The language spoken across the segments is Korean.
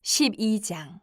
12장.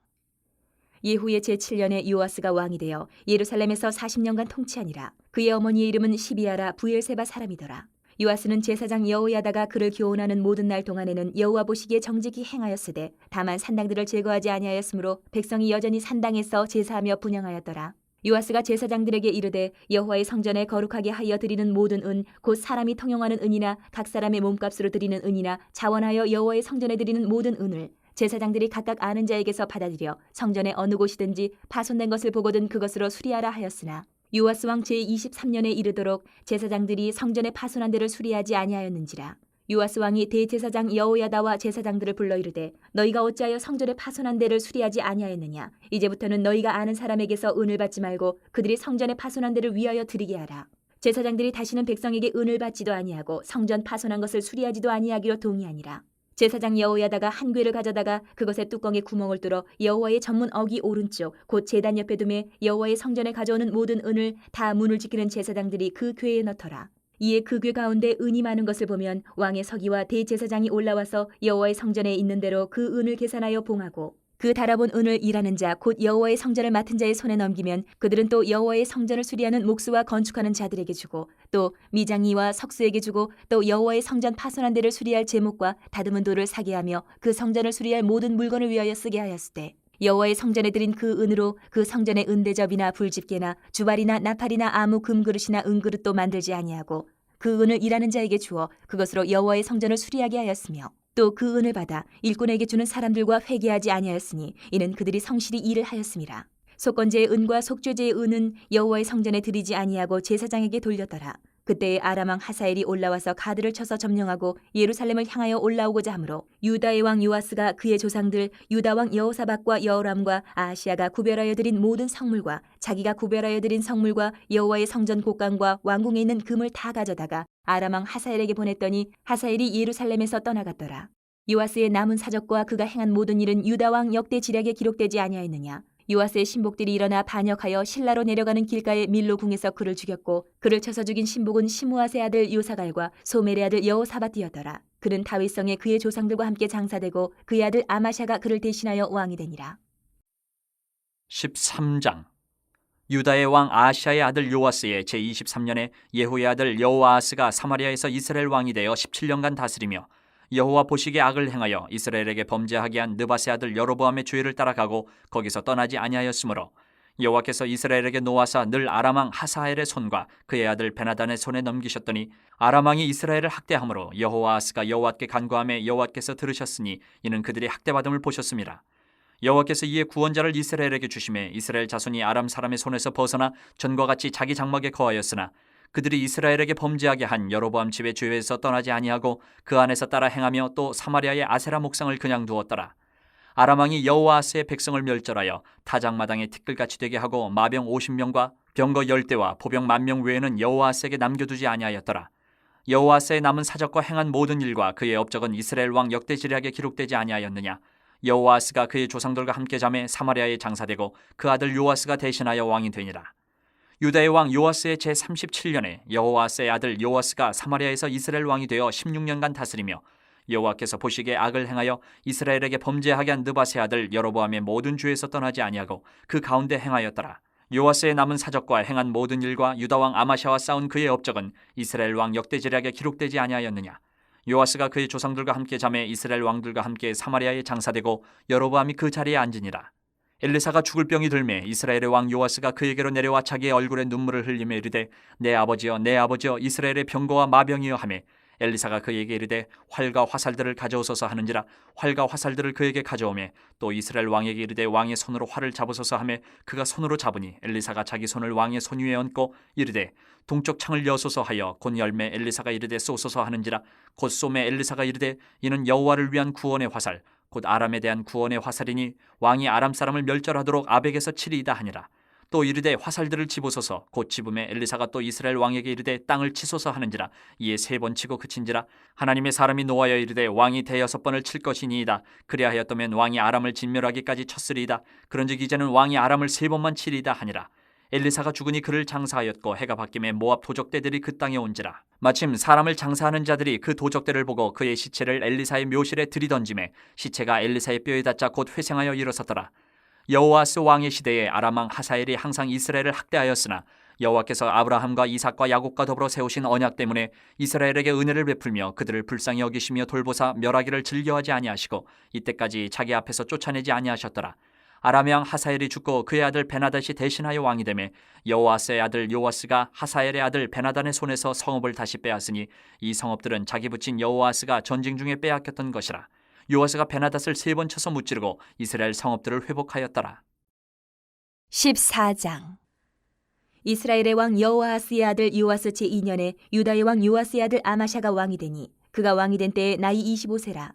예후의 제7년에 요아스가 왕이 되어 예루살렘에서 40년간 통치하니라. 그의 어머니의 이름은 시비아라 부엘세바 사람이더라. 요아스는 제사장 여호야다가 그를 교훈하는 모든 날 동안에는 여호와 보시기에 정직히 행하였으되 다만 산당들을 제거하지 아니하였으므로 백성이 여전히 산당에서 제사하며 분향하였더라. 요아스가 제사장들에게 이르되 여호와의 성전에 거룩하게 하여 드리는 모든 은 곧 사람이 통용하는 은이나 각 사람의 몸값으로 드리는 은이나 자원하여 여호와의 성전에 드리는 모든 은을 제사장들이 각각 아는 자에게서 받아들여 성전의 어느 곳이든지 파손된 것을 보거든 그것으로 수리하라 하였으나 요아스 왕 제23년에 이르도록 제사장들이 성전의 파손한 데를 수리하지 아니하였는지라. 요아스 왕이 대제사장 여호야다와 제사장들을 불러 이르되 너희가 어찌하여 성전의 파손한 데를 수리하지 아니하였느냐. 이제부터는 너희가 아는 사람에게서 은을 받지 말고 그들이 성전의 파손한 데를 위하여 드리게 하라. 제사장들이 다시는 백성에게 은을 받지도 아니하고 성전 파손한 것을 수리하지도 아니하기로 동의하니라. 제사장 여호야다가 한 궤를 가져다가 그것의 뚜껑에 구멍을 뚫어 여호와의 전문 어기 오른쪽 곧 제단 옆에 두매 여호와의 성전에 가져오는 모든 은을 다 문을 지키는 제사장들이 그 궤에 넣더라. 이에 그 궤 가운데 은이 많은 것을 보면 왕의 서기와 대제사장이 올라와서 여호와의 성전에 있는 대로 그 은을 계산하여 봉하고 그 달아본 은을 일하는 자 곧 여호와의 성전을 맡은 자의 손에 넘기면 그들은 또 여호와의 성전을 수리하는 목수와 건축하는 자들에게 주고 또 미장이와 석수에게 주고 또 여호와의 성전 파손한 데를 수리할 제목과 다듬은 돌을 사게 하며 그 성전을 수리할 모든 물건을 위하여 쓰게 하였으되 여호와의 성전에 드린 그 은으로 그 성전의 은대접이나 불집게나 주발이나 나팔이나 아무 금그릇이나 은그릇도 만들지 아니하고 그 은을 일하는 자에게 주어 그것으로 여호와의 성전을 수리하게 하였으며 또 그 은을 받아 일꾼에게 주는 사람들과 회개하지 아니하였으니 이는 그들이 성실히 일을 하였음이라. 속건제의 은과 속죄제의 은은 여호와의 성전에 드리지 아니하고 제사장에게 돌렸더라. 그때에 아람 왕 하사엘이 올라와서 가드를 쳐서 점령하고 예루살렘을 향하여 올라오고자 하므로 유다의 왕 요아스가 그의 조상들 유다 왕 여호사밧과 여호람과 아하시아가 구별하여 드린 모든 성물과 자기가 구별하여 드린 성물과 여호와의 성전 곡간과 왕궁에 있는 금을 다 가져다가 아람 왕 하사엘에게 보냈더니 하사엘이 예루살렘에서 떠나갔더라. 요아스의 남은 사적과 그가 행한 모든 일은 유다 왕 역대 지략에 기록되지 아니하였느냐. 요아스의 신복들이 일어나 반역하여 실라로 내려가는 길가의 밀로 궁에서 그를 죽였고 그를 쳐서 죽인 신복은 시므아세 아들 요사갈과 소멜의 아들 여호사밧이었더라. 그는 다윗성에 그의 조상들과 함께 장사되고 그의 아들 아마샤가 그를 대신하여 왕이 되니라. 13장. 유다의 왕 아하시아의 아들 요아스의 제23년에 예후의 아들 여호아하스가 사마리아에서 이스라엘 왕이 되어 17년간 다스리며 여호와 보시기에 악을 행하여 이스라엘에게 범죄하게 한 느밧의 아들 여로보암의 죄를 따라가고 거기서 떠나지 아니하였으므로 여호와께서 이스라엘에게 노하사 늘 아람 왕 하사엘의 손과 그의 아들 베나단의 손에 넘기셨더니 아람 왕이 이스라엘을 학대함으로 여호아하스가 여호와께 간구하며 여호와께서 들으셨으니 이는 그들이 학대받음을 보셨습니다. 여호와께서 이에 구원자를 이스라엘에게 주심에 이스라엘 자손이 아람 사람의 손에서 벗어나 전과 같이 자기 장막에 거하였으나 그들이 이스라엘에게 범죄하게 한 여로보암 집의 죄에서 떠나지 아니하고 그 안에서 따라 행하며 또 사마리아의 아세라 목상을 그냥 두었더라. 아람 왕이 여호아스의 백성을 멸절하여 타작마당에 티끌같이 되게 하고 마병 50명과 병거 10대와 포병 10,000명 외에는 여호아스에게 남겨두지 아니하였더라. 여호아스의 남은 사적과 행한 모든 일과 그의 업적은 이스라엘 왕 역대 지략에 기록되지 아니하였느냐. 여호아스가 그의 조상들과 함께 잠에 사마리아에 장사되고 그 아들 요아스가 대신하여 왕이 되니라. 유다의 왕 요아스의 제37년에 여호아스의 아들 요아스가 사마리아에서 이스라엘 왕이 되어 16년간 다스리며 여호와께서 보시기에 악을 행하여 이스라엘에게 범죄하게 한 느밧의 아들 여로보암의 모든 죄에서 떠나지 아니하고 그 가운데 행하였더라. 요아스의 남은 사적과 행한 모든 일과 유다 왕 아마샤와 싸운 그의 업적은 이스라엘 왕 역대 지략에 기록되지 아니하였느냐. 요아스가 그의 조상들과 함께 잠에 이스라엘 왕들과 함께 사마리아에 장사되고 여로보암이 그 자리에 앉으니라. 엘리사가 죽을 병이 들매 이스라엘의 왕 요아스가 그에게로 내려와 자기의 얼굴에 눈물을 흘리며 이르되 내 아버지여 내 아버지여 이스라엘의 병거와 마병이여 하매 엘리사가 그에게 이르되 활과 화살들을 가져오소서 하는지라 활과 화살들을 그에게 가져오매 또 이스라엘 왕에게 이르되 왕의 손으로 활을 잡으소서 하매 그가 손으로 잡으니 엘리사가 자기 손을 왕의 손 위에 얹고 이르되 동쪽 창을 여소서 하여 곧 열매 엘리사가 이르되 쏘소서 하는지라 곧 쏘매 엘리사가 이르되 이는 여호와를 위한 구원의 화살 곧 아람에 대한 구원의 화살이니 왕이 아람 사람을 멸절하도록 아벡에서 치리이다 하니라. 또 이르되 화살들을 집으소서 곧 집음에 엘리사가 또 이스라엘 왕에게 이르되 땅을 치소서 하는지라. 이에 3번 치고 그친지라. 하나님의 사람이 노하여 이르되 왕이 6번을 칠 것이니이다. 그리하였더면 왕이 아람을 진멸하기까지 쳤으리이다. 그런즉 이제는 왕이 아람을 3번만 치리이다 하니라. 엘리사가 죽으니 그를 장사하였고 해가 바뀜에 모압 도적대들이 그 땅에 온지라. 마침 사람을 장사하는 자들이 그 도적대를 보고 그의 시체를 엘리사의 묘실에 들이던짐에 시체가 엘리사의 뼈에 닿자 곧 회생하여 일어섰더라. 여호아스 왕의 시대에 아람 왕 하사엘이 항상 이스라엘을 학대하였으나 여호와께서 아브라함과 이삭과 야곱과 더불어 세우신 언약 때문에 이스라엘에게 은혜를 베풀며 그들을 불쌍히 여기시며 돌보사 멸하기를 즐겨하지 아니하시고 이때까지 자기 앞에서 쫓아내지 아니하셨더라. 아람 왕 하사엘이 죽고 그의 아들 베나닷이 대신하여 왕이 되매 여호아스의 아들 요아스가 하사엘의 아들 베나단의 손에서 성읍을 다시 빼앗으니 이 성읍들은 자기 붙인 여호아스가 전쟁 중에 빼앗겼던 것이라. 요아스가 베나닷을 3번 쳐서 무찌르고 이스라엘 성읍들을 회복하였더라. 14장. 이스라엘의 왕 여호아스의 아들 요아스 제2년에 유다의 왕 요아스의 아들 아마샤가 왕이 되니 그가 왕이 된 때에 나이 25세라.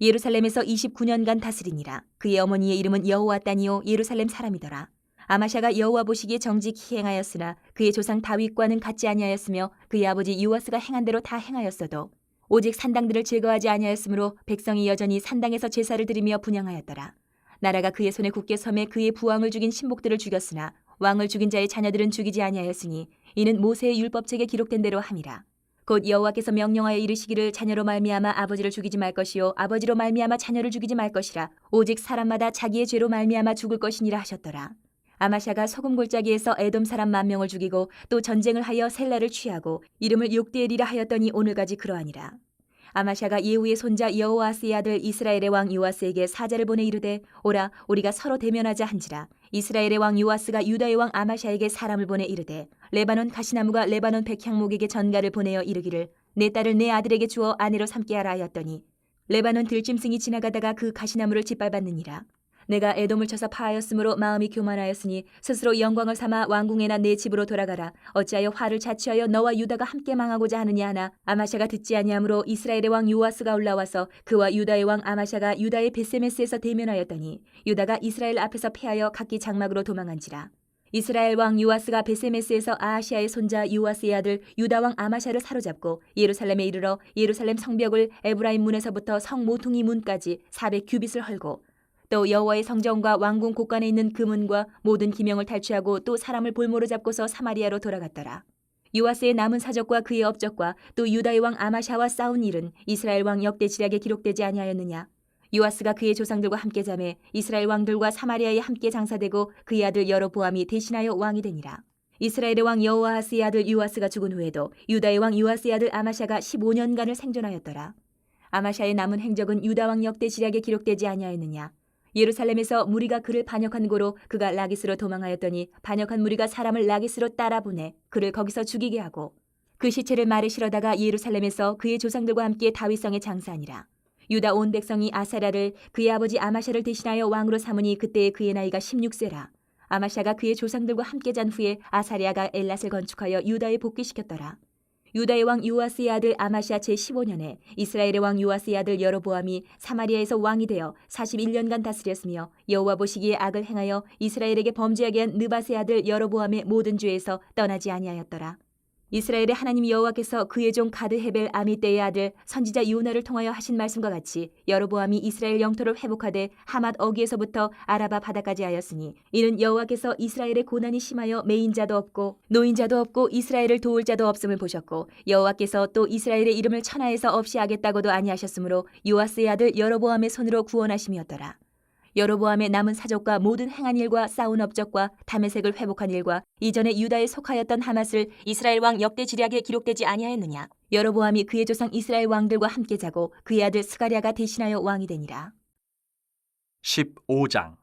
예루살렘에서 29년간 다스리니라. 그의 어머니의 이름은 여호와따니요 예루살렘 사람이더라. 아마샤가 여호와 보시기에 정직히 행하였으나 그의 조상 다윗과는 같지 아니하였으며 그의 아버지 요아스가 행한 대로 다 행하였어도 오직 산당들을 제거하지 아니하였으므로 백성이 여전히 산당에서 제사를 드리며 분향하였더라. 나라가 그의 손에 굳게 섬에 그의 부왕을 죽인 신복들을 죽였으나 왕을 죽인 자의 자녀들은 죽이지 아니하였으니 이는 모세의 율법책에 기록된 대로 함이라. 곧 여호와께서 명령하여 이르시기를 자녀로 말미암아 아버지를 죽이지 말 것이요 아버지로 말미암아 자녀를 죽이지 말 것이라. 오직 사람마다 자기의 죄로 말미암아 죽을 것이니라 하셨더라. 아마샤가 소금 골짜기에서 에돔 사람 10,000명을 죽이고 또 전쟁을 하여 셀라를 취하고 이름을 욕대엘이라 하였더니 오늘까지 그러하니라. 아마샤가 예후의 손자 여호아스의 아들 이스라엘의 왕 요아스에게 사자를 보내 이르되 오라 우리가 서로 대면하자 한지라. 이스라엘의 왕 요아스가 유다의 왕 아마샤에게 사람을 보내 이르되 레바논 가시나무가 레바논 백향목에게 전가를 보내어 이르기를 내 딸을 내 아들에게 주어 아내로 삼게 하라 하였더니 레바논 들짐승이 지나가다가 그 가시나무를 짓밟았느니라. 내가 에돔을 쳐서 파하였으므로 마음이 교만하였으니 스스로 영광을 삼아 왕궁에나 내 집으로 돌아가라. 어찌하여 화를 자취하여 너와 유다가 함께 망하고자 하느냐 하나 아마샤가 듣지 아니하므로 이스라엘의 왕 요아스가 올라와서 그와 유다의 왕 아마샤가 유다의 베세메스에서 대면하였더니 유다가 이스라엘 앞에서 패하여 각기 장막으로 도망한지라. 이스라엘 왕 요아스가 베세메스에서 아하시아의 손자 요아스의 아들 유다 왕 아마샤를 사로잡고 예루살렘에 이르러 예루살렘 성벽을 에브라임 문에서부터 성 모퉁이 문까지 400규빗을 헐고 또 여호와의 성전과 왕궁 곳간에 있는 금은과 모든 기명을 탈취하고 또 사람을 볼모로 잡고서 사마리아로 돌아갔더라. 요아스의 남은 사적과 그의 업적과 또 유다의 왕 아마샤와 싸운 일은 이스라엘 왕 역대 지략에 기록되지 아니하였느냐. 요아스가 그의 조상들과 함께 잠에 이스라엘 왕들과 사마리아에 함께 장사되고 그의 아들 여로보암이 대신하여 왕이 되니라. 이스라엘의 왕 여호아스의 아들 요아스가 죽은 후에도 유다의 왕 요아스의 아들 아마샤가 15년간을 생존하였더라. 아마샤의 남은 행적은 유다 왕 역대 지략에 기록되지 아니하였느냐. 예루살렘에서 무리가 그를 반역한 고로 그가 라기스로 도망하였더니 반역한 무리가 사람을 라기스로 따라보내 그를 거기서 죽이게 하고 그 시체를 말에 실어다가 예루살렘에서 그의 조상들과 함께 다윗성에 장사하니라. 유다 온 백성이 아사랴를 그의 아버지 아마샤를 대신하여 왕으로 삼으니 그때에 그의 나이가 16세라. 아마샤가 그의 조상들과 함께 잔 후에 아사랴가 엘랏을 건축하여 유다에 복귀시켰더라. 유다의 왕 요아스의 아들 아마샤 제15년에 이스라엘의 왕 요아스의 아들 여로보암이 사마리아에서 왕이 되어 41년간 다스렸으며 여호와 보시기에 악을 행하여 이스라엘에게 범죄하게 한 느밧의 아들 여로보암의 모든 죄에서 떠나지 아니하였더라. 이스라엘의 하나님 여호와께서 그의 종 가드 헤벨 아미떼의 아들 선지자 요나를 통하여 하신 말씀과 같이 여로보암이 이스라엘 영토를 회복하되 하맛 어기에서부터 아라바 바다까지 하였으니 이는 여호와께서 이스라엘의 고난이 심하여 매인자도 없고 노인자도 없고 이스라엘을 도울 자도 없음을 보셨고 여호와께서 또 이스라엘의 이름을 천하에서 없이 하겠다고도 아니하셨으므로 요아스의 아들 여로보암의 손으로 구원하심이었더라. 여로보암의 남은 사적과 모든 행한 일과 싸운 업적과 다메섹을 회복한 일과 이전에 유다에 속하였던 하맛을 이스라엘 왕 역대 지략에 기록되지 아니하였느냐. 여로보암이 그의 조상 이스라엘 왕들과 함께 자고 그의 아들 스가랴가 대신하여 왕이 되니라. 15장.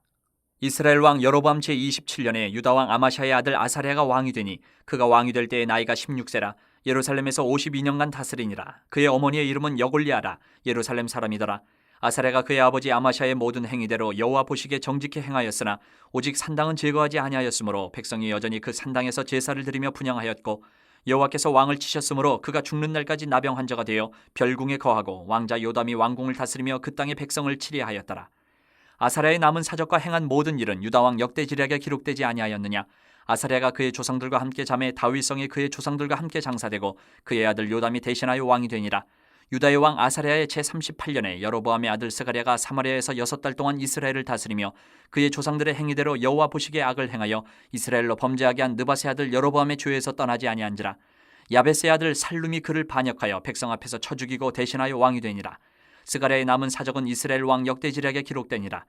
이스라엘 왕 여로보암 제27년에 유다 왕 아마샤의 아들 아사랴가 왕이 되니 그가 왕이 될 때의 나이가 16세라. 예루살렘에서 52년간 다스리니라. 그의 어머니의 이름은 여골리아라. 예루살렘 사람이더라. 아사랴가 그의 아버지 아마샤의 모든 행위대로 여호와 보시기에 정직히 행하였으나 오직 산당은 제거하지 아니하였으므로 백성이 여전히 그 산당에서 제사를 드리며 분향하였고 여호와께서 왕을 치셨으므로 그가 죽는 날까지 나병 환자가 되어 별궁에 거하고 왕자 요담이 왕궁을 다스리며 그 땅의 백성을 치리하였더라. 아사랴의 남은 사적과 행한 모든 일은 유다 왕 역대 지략에 기록되지 아니하였느냐. 아사랴가 그의 조상들과 함께 잠에 다윗성에 그의 조상들과 함께 장사되고 그의 아들 요담이 대신하여 왕이 되니라. 유다의 왕 아사랴의 제38년에 여로보암의 아들 스가랴가 사마리아에서 6달 동안 이스라엘을 다스리며 그의 조상들의 행위대로 여호와 보시기에 악을 행하여 이스라엘로 범죄하게 한 느밧의 아들 여로보암의 죄에서 떠나지 아니한지라. 야벳의 아들 살룸이 그를 반역하여 백성 앞에서 쳐 죽이고 대신하여 왕이 되니라. 스가랴의 남은 사적은 이스라엘 왕 역대지략에 기록되니라.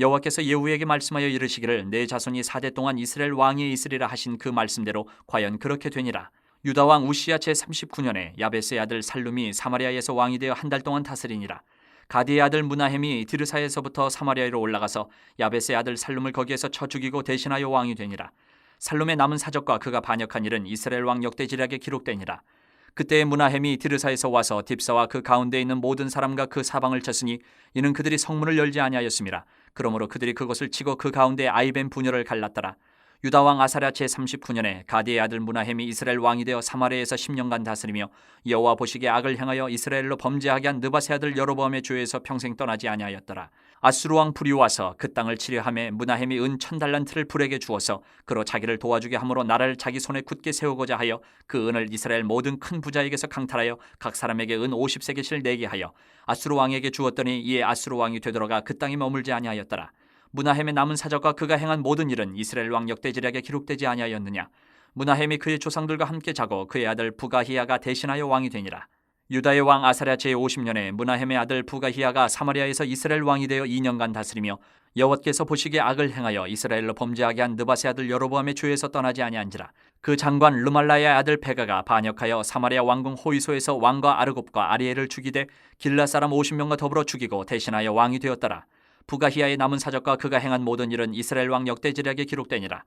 여호와께서 예후에게 말씀하여 이르시기를 내 자손이 4대 동안 이스라엘 왕이 있으리라 하신 그 말씀대로 과연 그렇게 되니라. 유다 왕 우시야 제39년에 야벳의 아들 살룸이 사마리아에서 왕이 되어 한 달 동안 다스리니라. 가디의 아들 무나헴이 디르사에서부터 사마리아로 올라가서 야벳의 아들 살룸을 거기에서 쳐 죽이고 대신하여 왕이 되니라. 살룸의 남은 사적과 그가 반역한 일은 이스라엘 왕 역대지략에 기록되니라. 그때 무나헴이 디르사에서 와서 딥사와 그 가운데 있는 모든 사람과 그 사방을 쳤으니 이는 그들이 성문을 열지 아니하였음이라. 그러므로 그들이 그것을 치고 그 가운데 아이벤 분열을 갈랐더라. 유다 왕 아사랴 제39년에 가디의 아들 무나헴이 이스라엘 왕이 되어 사마리아에서 10년간 다스리며 여호와 보시기에 악을 행하여 이스라엘로 범죄하게 한 느밧의 아들 여로보암의 죄에서 평생 떠나지 아니하였더라. 아수르 왕 불이 와서 그 땅을 치려하매 무나헴이 은 1000달란트를 불에게 주어서 그로 자기를 도와주게 함으로 나라를 자기 손에 굳게 세우고자 하여 그 은을 이스라엘 모든 큰 부자에게서 강탈하여 각 사람에게 은 50세겔씩 내게 하여 아수르 왕에게 주었더니 이에 아수르 왕이 되돌아가 그 땅에 머물지 아니하였더라. 무나헴의 남은 사적과 그가 행한 모든 일은 이스라엘 왕 역대지략에 기록되지 아니하였느냐. 무나헴이 그의 조상들과 함께 자고 그의 아들 부가히야가 대신하여 왕이 되니라. 유다의 왕 아사랴 제50년에 무나헴의 아들 부가히야가 사마리아에서 이스라엘 왕이 되어 2년간 다스리며 여호와께서 보시기에 악을 행하여 이스라엘로 범죄하게 한 느밧의 아들 여로보암의 죄에서 떠나지 아니한지라. 그 장관 르말라의 아들 베가가 반역하여 사마리아 왕궁 호이소에서 왕과 아르곱과 아리엘을 죽이되 길라 사람 50명과 더불어 죽이고 대신하여 왕이 되었더라. 부가히야의 남은 사적과 그가 행한 모든 일은 이스라엘 왕 역대지략에 기록되니라.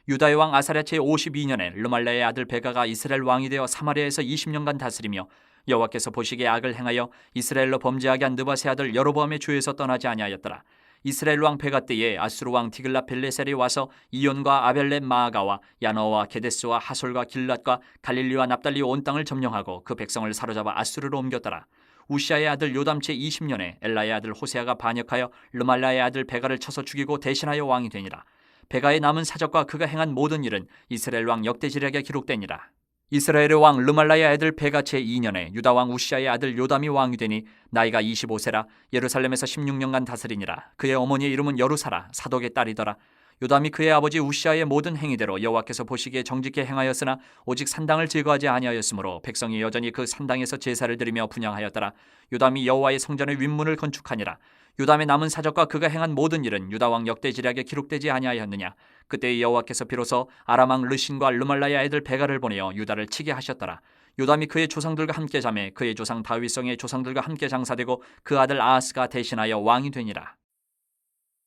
유다의 왕 아사랴 제52년에 르말라의 아들 베가가 이스라엘 왕이 되어 사마리아에서 20년간 다스리며 여호와께서 보시기에 악을 행하여 이스라엘로 범죄하게 한 느밧의 아들 여로보암의 죄에서 떠나지 아니하였더라. 이스라엘 왕 베가 때에 아수르 왕 디글라벨레셀이 와서 이온과 아벨렛 마아가와 야너와 게데스와 하솔과 길랏과 갈릴리와 납달리 온 땅을 점령하고 그 백성을 사로잡아 아수르로 옮겼더라. 우시아의 아들 요담 제20년에 엘라의 아들 호세아가 반역하여 르말라의 아들 베가를 쳐서 죽이고 대신하여 왕이 되니라. 베가의 남은 사적과 그가 행한 모든 일은 이스라엘 왕 역대지략에 기록되니라. 이스라엘의 왕 르말라의 아들 베가 제2년에 유다 왕 우시아의 아들 요담이 왕이 되니 나이가 25세라 예루살렘에서 16년간 다스리니라. 그의 어머니의 이름은 여루사라 사독의 딸이더라. 요담이 그의 아버지 우시아의 모든 행위대로 여호와께서 보시기에 정직히 행하였으나 오직 산당을 제거하지 아니하였으므로 백성이 여전히 그 산당에서 제사를 드리며 분향하였더라. 요담이 여호와의 성전의 윗문을 건축하니라. 요담의 남은 사적과 그가 행한 모든 일은 유다 왕 역대지략에 기록되지 아니하였느냐. 그때 여호와께서 비로소 아람 왕 르신과 르말라의 아들 베가를 보내어 유다를 치게 하셨더라. 요담이 그의 조상들과 함께 자매 그의 조상 다윗성의 조상들과 함께 장사되고 그 아들 아하스가 대신하여 왕이 되니라.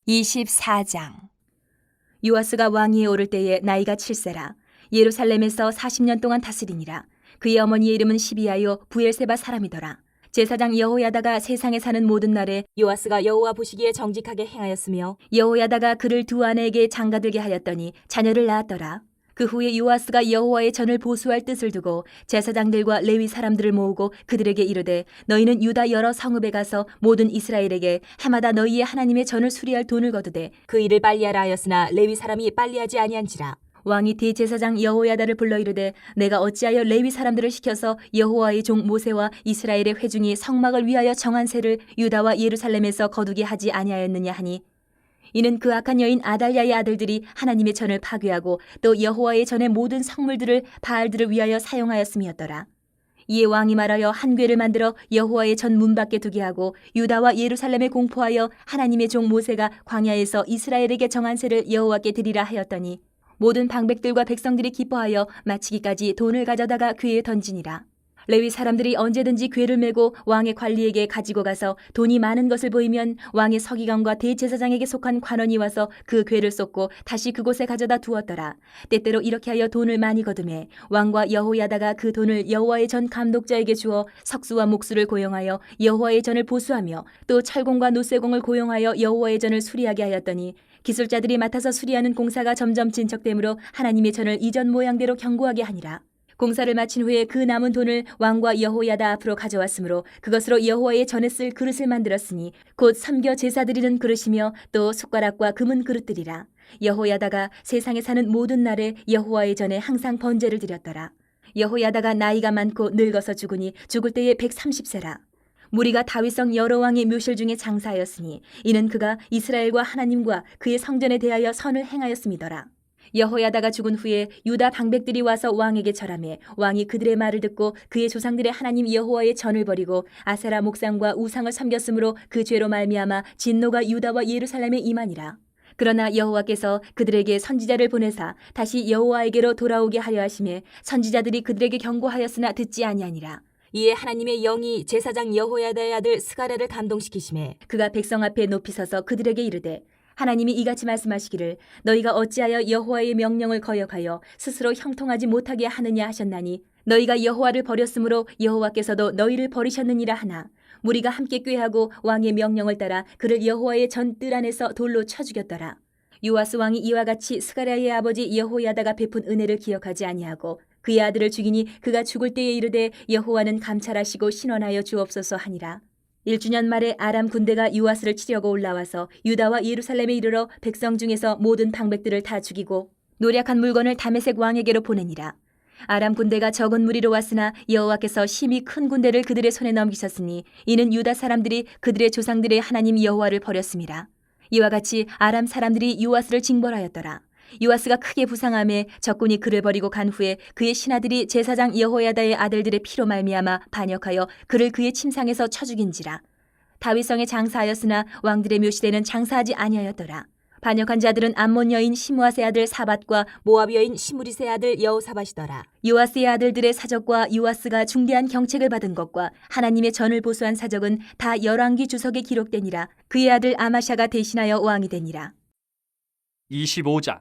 24장. 요아스가 왕위에 오를 때에 나이가 7세라. 예루살렘에서 40년 동안 다스리니라. 그의 어머니의 이름은 시비아요 부엘세바 사람이더라. 제사장 여호야다가 세상에 사는 모든 날에 요아스가 여호와 보시기에 정직하게 행하였으며 여호야다가 그를 두 아내에게 장가들게 하였더니 자녀를 낳았더라. 그 후에 요아스가 여호와의 전을 보수할 뜻을 두고 제사장들과 레위 사람들을 모으고 그들에게 이르되 너희는 유다 여러 성읍에 가서 모든 이스라엘에게 해마다 너희의 하나님의 전을 수리할 돈을 거두되 그 일을 빨리하라 하였으나 레위 사람이 빨리하지 아니한지라. 왕이 대제사장 여호야다를 불러 이르되 내가 어찌하여 레위 사람들을 시켜서 여호와의 종 모세와 이스라엘의 회중이 성막을 위하여 정한 세를 유다와 예루살렘에서 거두게 하지 아니하였느냐 하니 이는 그 악한 여인 아달랴의 아들들이 하나님의 전을 파괴하고 또 여호와의 전의 모든 성물들을 바알들을 위하여 사용하였음이었더라. 이에 왕이 말하여 한 궤를 만들어 여호와의 전 문 밖에 두게 하고 유다와 예루살렘에 공포하여 하나님의 종 모세가 광야에서 이스라엘에게 정한 세를 여호와께 드리라 하였더니 모든 방백들과 백성들이 기뻐하여 마치기까지 돈을 가져다가 궤에 던지니라. 레위 사람들이 언제든지 궤를 메고 왕의 관리에게 가지고 가서 돈이 많은 것을 보이면 왕의 서기관과 대제사장에게 속한 관원이 와서 그 궤를 쏟고 다시 그곳에 가져다 두었더라. 때때로 이렇게 하여 돈을 많이 거두매 왕과 여호야다가 그 돈을 여호와의 전 감독자에게 주어 석수와 목수를 고용하여 여호와의 전을 보수하며 또 철공과 노쇠공을 고용하여 여호와의 전을 수리하게 하였더니 기술자들이 맡아서 수리하는 공사가 점점 진척되므로 하나님의 전을 이전 모양대로 견고하게 하니라. 공사를 마친 후에 그 남은 돈을 왕과 여호야다 앞으로 가져왔으므로 그것으로 여호와의 전에 쓸 그릇을 만들었으니 곧 섬겨 제사 드리는 그릇이며 또 숟가락과 금은 그릇들이라. 여호야다가 세상에 사는 모든 날에 여호와의 전에 항상 번제를 드렸더라. 여호야다가 나이가 많고 늙어서 죽으니 죽을 때에 130세라. 무리가 다윗성 여러 왕의 묘실 중에 장사하였으니 이는 그가 이스라엘과 하나님과 그의 성전에 대하여 선을 행하였음이더라. 여호야다가 죽은 후에 유다 방백들이 와서 왕에게 절하매 왕이 그들의 말을 듣고 그의 조상들의 하나님 여호와의 전을 버리고 아세라 목상과 우상을 섬겼으므로 그 죄로 말미암아 진노가 유다와 예루살렘에 임하니라. 그러나 여호와께서 그들에게 선지자를 보내사 다시 여호와에게로 돌아오게 하려 하심에 선지자들이 그들에게 경고하였으나 듣지 아니하니라. 이에 하나님의 영이 제사장 여호야다의 아들 스가랴를 감동시키심에 그가 백성 앞에 높이 서서 그들에게 이르되 하나님이 이같이 말씀하시기를 너희가 어찌하여 여호와의 명령을 거역하여 스스로 형통하지 못하게 하느냐 하셨나니 너희가 여호와를 버렸으므로 여호와께서도 너희를 버리셨느니라 하나 무리가 함께 꾀하고 왕의 명령을 따라 그를 여호와의 전 뜰 안에서 돌로 쳐 죽였더라. 요아스 왕이 이와 같이 스가랴의 아버지 여호야다가 베푼 은혜를 기억하지 아니하고 그의 아들을 죽이니 그가 죽을 때에 이르되 여호와는 감찰하시고 신원하여 주옵소서 하니라. 1주년 말에 아람 군대가 요아스를 치려고 올라와서 유다와 예루살렘에 이르러 백성 중에서 모든 방백들을 다 죽이고 노략한 물건을 다메섹 왕에게로 보내니라. 아람 군대가 적은 무리로 왔으나 여호와께서 심히 큰 군대를 그들의 손에 넘기셨으니 이는 유다 사람들이 그들의 조상들의 하나님 여호와를 버렸음이라. 이와 같이 아람 사람들이 요아스를 징벌하였더라. 요아스가 크게 부상함에 적군이 그를 버리고 간 후에 그의 신하들이 제사장 여호야다의 아들들의 피로 말미암아 반역하여 그를 그의 침상에서 쳐 죽인지라. 다윗성에 장사하였으나 왕들의 묘실에는 장사하지 아니하였더라. 반역한 자들은 암몬 여인 시므아세 아들 사밧과 모압 여인 시므리세 아들 여호사밧이더라. 요아스의 아들들의 사적과 요아스가 중대한 경책을 받은 것과 하나님의 전을 보수한 사적은 다 열왕기 주석에 기록되니라. 그의 아들 아마샤가 대신하여 왕이 되니라. 25장.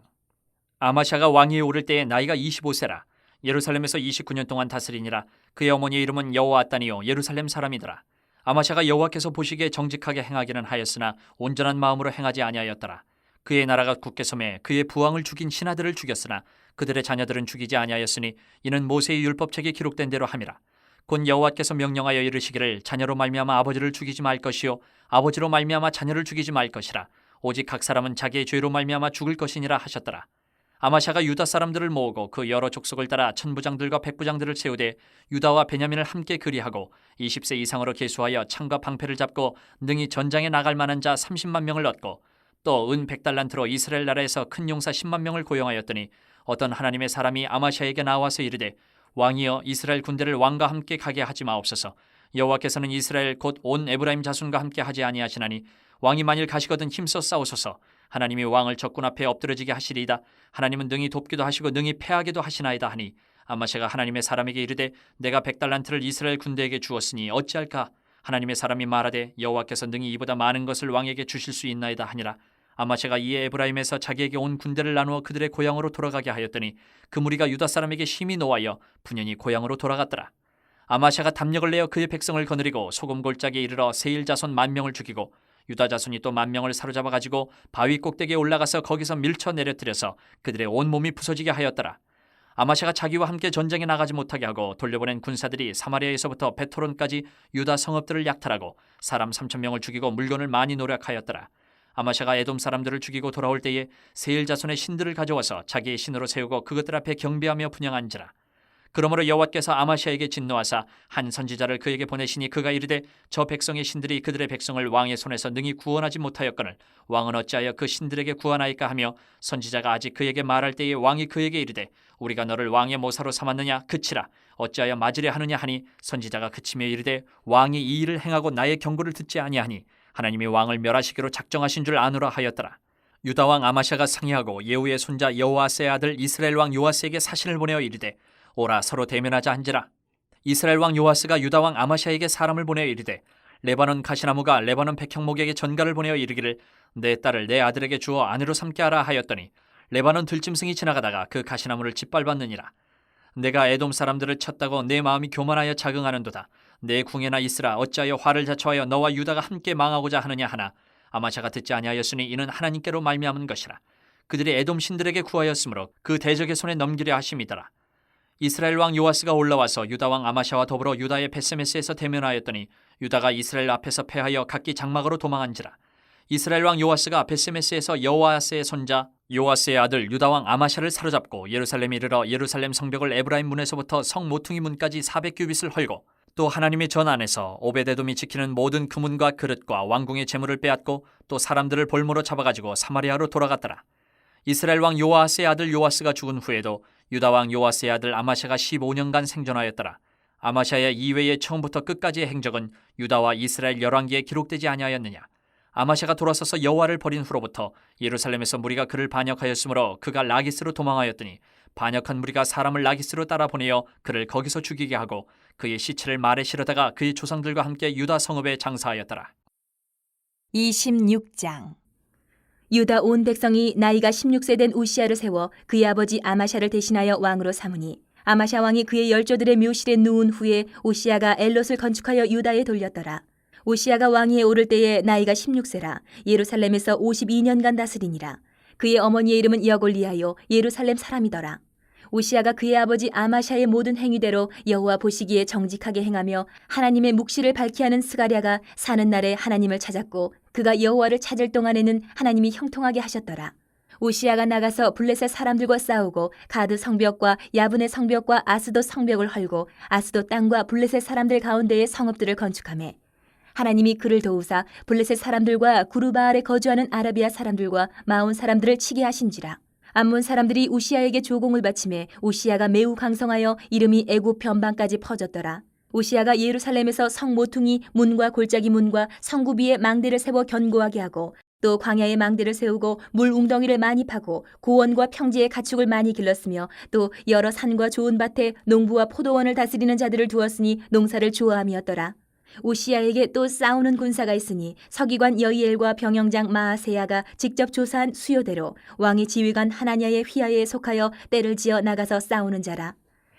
아마샤가 왕위에 오를 때에 나이가 25세라. 예루살렘에서 29년 동안 다스리니라. 그의 어머니의 이름은 여호아따니요 예루살렘 사람이더라. 아마샤가 여호와께서 보시기에 정직하게 행하기는 하였으나 온전한 마음으로 행하지 아니하였더라. 그의 나라가 굳게 섬에 그의 부왕을 죽인 신하들을 죽였으나 그들의 자녀들은 죽이지 아니하였으니 이는 모세의 율법책에 기록된 대로 함이라. 곧 여호와께서 명령하여 이르시기를 자녀로 말미암아 아버지를 죽이지 말 것이요 아버지로 말미암아 자녀를 죽이지 말 것이라. 오직 각 사람은 자기의 죄로 말미암아 죽을 것이니라 하셨더라. 아마샤가 유다 사람들을 모으고 그 여러 족속을 따라 천부장들과 백부장들을 세우되 유다와 베냐민을 함께 그리하고 20세 이상으로 계수하여 창과 방패를 잡고 능히 전장에 나갈 만한 자 30만 명을 얻고 또 은 100달란트로 이스라엘 나라에서 큰 용사 10만 명을 고용하였더니 어떤 하나님의 사람이 아마샤에게 나와서 이르되 왕이여 이스라엘 군대를 왕과 함께 가게 하지 마옵소서. 여호와께서는 이스라엘 곧 온 에브라임 자손과 함께 하지 아니하시나니 왕이 만일 가시거든 힘써 싸우소서. 하나님이 왕을 적군 앞에 엎드러지게 하시리이다. 하나님은 능히 돕기도 하시고 능히 패하기도 하시나이다 하니 아마샤가 하나님의 사람에게 이르되 내가 100달란트를 이스라엘 군대에게 주었으니 어찌할까? 하나님의 사람이 말하되 여호와께서 능히 이보다 많은 것을 왕에게 주실 수 있나이다 하니라. 아마샤가 이에 에브라임에서 자기에게 온 군대를 나누어 그들의 고향으로 돌아가게 하였더니 그 무리가 유다 사람에게 심히 노하여 분연히 고향으로 돌아갔더라. 아마샤가 담력을 내어 그의 백성을 거느리고 소금 골짜기에 이르러 세일 자손 10,000명을 죽이고 유다 자손이 또 10,000명을 사로잡아 가지고 바위 꼭대기에 올라가서 거기서 밀쳐 내려뜨려서 그들의 온 몸이 부서지게 하였더라. 아마샤가 자기와 함께 전쟁에 나가지 못하게 하고 돌려보낸 군사들이 사마리아에서부터 베토론까지 유다 성읍들을 약탈하고 사람 3,000명을 죽이고 물건을 많이 노력하였더라. 아마샤가 에돔 사람들을 죽이고 돌아올 때에 세일 자손의 신들을 가져와서 자기의 신으로 세우고 그것들 앞에 경배하며 분향한지라. 그러므로 여호와께서 아마샤에게 진노하사 한 선지자를 그에게 보내시니 그가 이르되 저 백성의 신들이 그들의 백성을 왕의 손에서 능히 구원하지 못하였거늘 왕은 어찌하여 그 신들에게 구원하이까 하며 선지자가 아직 그에게 말할 때에 왕이 그에게 이르되 우리가 너를 왕의 모사로 삼았느냐 그치라 어찌하여 맞으려 하느냐 하니 선지자가 그치며 이르되 왕이 이 일을 행하고 나의 경고를 듣지 아니하니 하나님이 왕을 멸하시기로 작정하신 줄 아노라 하였더라. 유다 왕 아마샤가 상의하고 예후의 손자 여호아스의 아들 이스라엘 왕 요아스에게 사신을 보내어 이르되 오라 서로 대면하자 한지라. 이스라엘 왕 요아스가 유다 왕 아마샤에게 사람을 보내어 이르되 레바논 가시나무가 레바논 백향목에게 전가를 보내어 이르기를 내 딸을 내 아들에게 주어 아내로 삼게 하라 하였더니 레바논 들짐승이 지나가다가 그 가시나무를 짓밟았느니라. 내가 에돔 사람들을 쳤다고 내 마음이 교만하여 자긍하는도다. 내 궁에나 있으라 어찌하여 화를 자초하여 너와 유다가 함께 망하고자 하느냐 하나 아마샤가 듣지 아니하였으니 이는 하나님께로 말미암은 것이라. 그들이 에돔 신들에게 구하였으므로 그 대적의 손에 넘기려 하심이더라. 이스라엘 왕 요아스가 올라와서 유다 왕 아마샤와 더불어 유다의 베세메스에서 대면하였더니 유다가 이스라엘 앞에서 패하여 각기 장막으로 도망한지라. 이스라엘 왕 요아스가 베세메스에서 여호아스의 손자 요아스의 아들 유다 왕 아마샤를 사로잡고 예루살렘에 이르러 예루살렘 성벽을 에브라임 문에서부터 성 모퉁이 문까지 400규빗을 헐고 또 하나님의 전 안에서 오베데돔이 지키는 모든 금문과 그릇과 왕궁의 재물을 빼앗고 또 사람들을 볼모로 잡아가지고 사마리아로 돌아갔더라. 이스라엘 왕 요아스의 아들 요아스가 죽은 후에도 유다 왕 요아스의 아들 아마샤가 15년간 생존하였더라. 아마샤의 이외의 처음부터 끝까지의 행적은 유다와 이스라엘 열왕기에 기록되지 아니하였느냐. 아마샤가 돌아서서 여호와를 버린 후로부터 예루살렘에서 무리가 그를 반역하였으므로 그가 라기스로 도망하였더니 반역한 무리가 사람을 라기스로 따라 보내어 그를 거기서 죽이게 하고 그의 시체를 말에 실어다가 그의 조상들과 함께 유다 성읍에 장사하였더라. 26장. 유다 온 백성이 나이가 16세 된 우시야를 세워 그의 아버지 아마샤를 대신하여 왕으로 삼으니 아마샤 왕이 그의 열조들의 묘실에 누운 후에 우시야가 엘롯을 건축하여 유다에 돌렸더라. 우시야가 왕위에 오를 때에 나이가 16세라 예루살렘에서 52년간 다스리니라. 그의 어머니의 이름은 여골리아요 예루살렘 사람이더라. 우시야가 그의 아버지 아마샤의 모든 행위대로 여호와 보시기에 정직하게 행하며 하나님의 묵시를 밝히 하는 스가랴가 사는 날에 하나님을 찾았고 그가 여호와를 찾을 동안에는 하나님이 형통하게 하셨더라. 우시야가 나가서 블레셋 사람들과 싸우고 가드 성벽과 야분의 성벽과 아스돗 성벽을 헐고 아스돗 땅과 블레셋 사람들 가운데에 성읍들을 건축하매 하나님이 그를 도우사 블레셋 사람들과 구르바알에 거주하는 아라비아 사람들과 마온 사람들을 치게 하신지라. 암몬 사람들이 우시야에게 조공을 바치매 우시야가 매우 강성하여 이름이 애굽 변방까지 퍼졌더라. 우시야가 예루살렘에서 성 모퉁이 문과 골짜기 문과 성구 위에 망대를 세워 견고하게 하고 또 광야에 망대를 세우고 물 웅덩이를 많이 파고 고원과 평지에 가축을 많이 길렀으며 또 여러 산과 좋은 밭에 농부와 포도원을 다스리는 자들을 두었으니 농사를 좋아함이었더라. 우시야에게 또 싸우는 군사가 있으니 서기관 여이엘과 병영장 마아세야가 직접 조사한 수요대로 왕의 지휘관 하나냐의 휘하에 속하여 떼를 지어 나가서 싸우는 자라.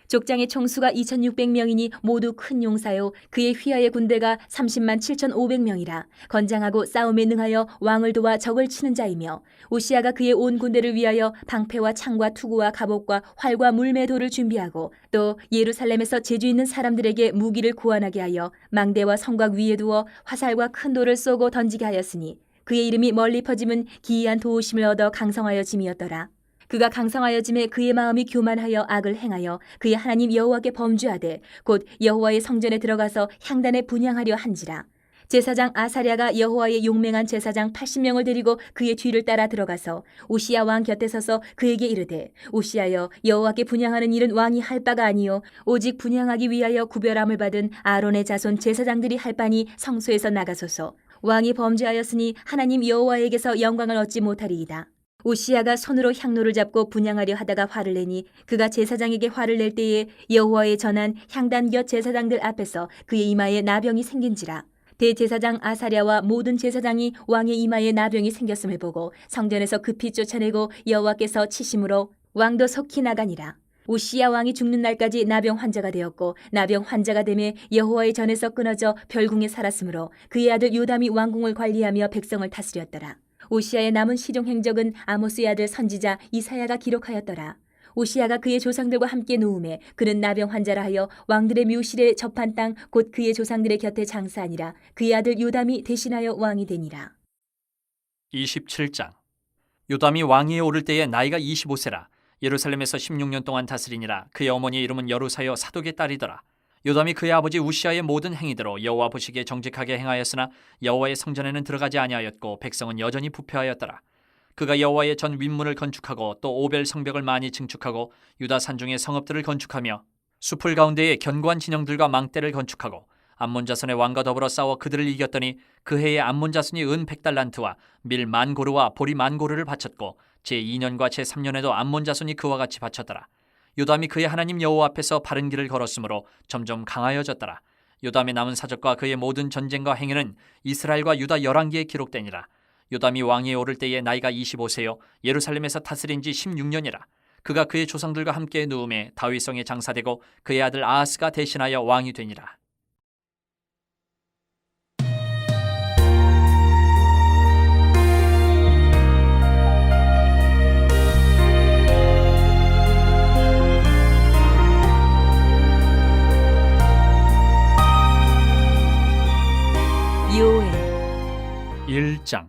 족장의 총수가 2600명이니 모두 큰 용사요 그의 휘하의 군대가 30만 7500명이라 건장하고 싸움에 능하여 왕을 도와 적을 치는 자이며 우시야가 그의 온 군대를 위하여 방패와 창과 투구와 갑옷과 활과 물매도를 준비하고 또 예루살렘에서 재주 있는 사람들에게 무기를 구원하게 하여 망대와 성곽 위에 두어 화살과 큰 돌을 쏘고 던지게 하였으니 그의 이름이 멀리 퍼짐은 기이한 도우심을 얻어 강성하여 짐이었더라. 그가 강성하여짐에 그의 마음이 교만하여 악을 행하여 그의 하나님 여호와께 범죄하되 곧 여호와의 성전에 들어가서 향단에 분향하려 한지라. 제사장 아사랴가 여호와의 용맹한 제사장 80명을 데리고 그의 뒤를 따라 들어가서 우시야 왕 곁에 서서 그에게 이르되 우시야여 여호와께 분향하는 일은 왕이 할 바가 아니요 오직 분향하기 위하여 구별함을 받은 아론의 자손 제사장들이 할 바니 성소에서 나가소서. 왕이 범죄하였으니 하나님 여호와에게서 영광을 얻지 못하리이다. 우시야가 손으로 향로를 잡고 분향하려 하다가 화를 내니 그가 제사장에게 화를 낼 때에 여호와의 전한 향단 곁 제사장들 앞에서 그의 이마에 나병이 생긴지라. 대제사장 아사랴와 모든 제사장이 왕의 이마에 나병이 생겼음을 보고 성전에서 급히 쫓아내고 여호와께서 치심으로 왕도 속히 나가니라. 우시야 왕이 죽는 날까지 나병 환자가 되었고 나병 환자가 되매 여호와의 전에서 끊어져 별궁에 살았으므로 그의 아들 요담이 왕궁을 관리하며 백성을 다스렸더라. 우시야의 남은 시종 행적은 아모스의 아들 선지자 이사야가 기록하였더라. 우시야가 그의 조상들과 함께 누움에 그는 나병 환자라 하여 왕들의 묘실에 접한 땅 곧 그의 조상들의 곁에 장사하니라. 그의 아들 요담이 대신하여 왕이 되니라. 27장. 요담이 왕위에 오를 때에 나이가 25세라 예루살렘에서 16년 동안 다스리니라. 그의 어머니의 이름은 여루사여 사독의 딸이더라. 요담이 그의 아버지 우시야의 모든 행위대로 여호와 보시기에 정직하게 행하였으나 여호와의 성전에는 들어가지 아니하였고 백성은 여전히 부패하였더라. 그가 여호와의 전 윗문을 건축하고 또 오벨 성벽을 많이 증축하고 유다 산중에 성읍들을 건축하며 숲을 가운데에 견고한 진영들과 망대를 건축하고 암몬 자손의 왕과 더불어 싸워 그들을 이겼더니 그 해에 암몬 자손이 은 100달란트와 밀 10,000고르와 보리 10,000고르를 바쳤고 제2년과 제3년에도 암몬 자손이 그와 같이 바쳤더라. 요담이 그의 하나님 여호와 앞에서 바른 길을 걸었으므로 점점 강하여졌더라. 요담의 남은 사적과 그의 모든 전쟁과 행위는 이스라엘과 유다 열왕기에 기록되니라. 요담이 왕위에 오를 때에 나이가 25세요 예루살렘에서 다스린 지 16년이라. 그가 그의 조상들과 함께 누움에 다윗성에 장사되고 그의 아들 아하스가 대신하여 왕이 되니라. 요엘 1장.